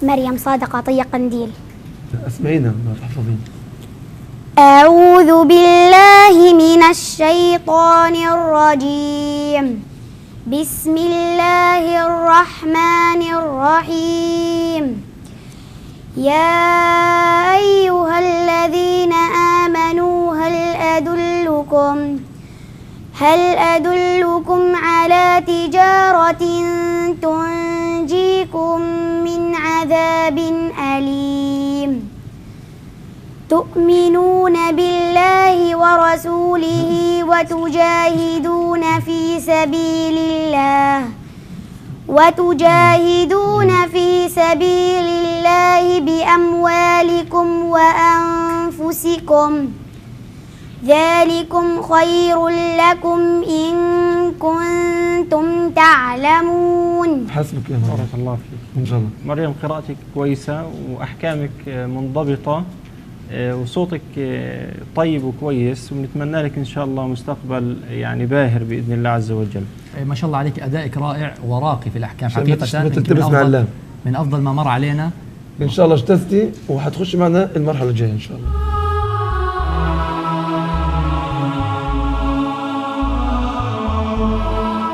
مريم صادق عطية قنديل. اسمعينا ما تحفظين. أعوذ بالله من الشيطان الرجيم. بسم الله الرحمن الرحيم. يا أيها الذين آمنوا هل أدلكم على تجارة تنجيكم من عذاب أليم تؤمنون بالله ورسوله وتجاهدون في سبيل الله بأموالكم وأنفسكم ذلكم خير لكم إن كنتم تعلمون. حسبك يا مريم. بارك الله فيك. إن شاء الله. مريم قراءتك كويسة وأحكامك منضبطة وصوتك طيب وكويس، ونتمنى لك إن شاء الله مستقبل يعني باهر بإذن الله عز وجل. ما شاء الله عليك، أدائك رائع وراقي في الأحكام حقيقة. من من أفضل ما مر علينا. إن شاء الله اجتزتي وحتخش معنا المرحلة الجاية إن شاء الله.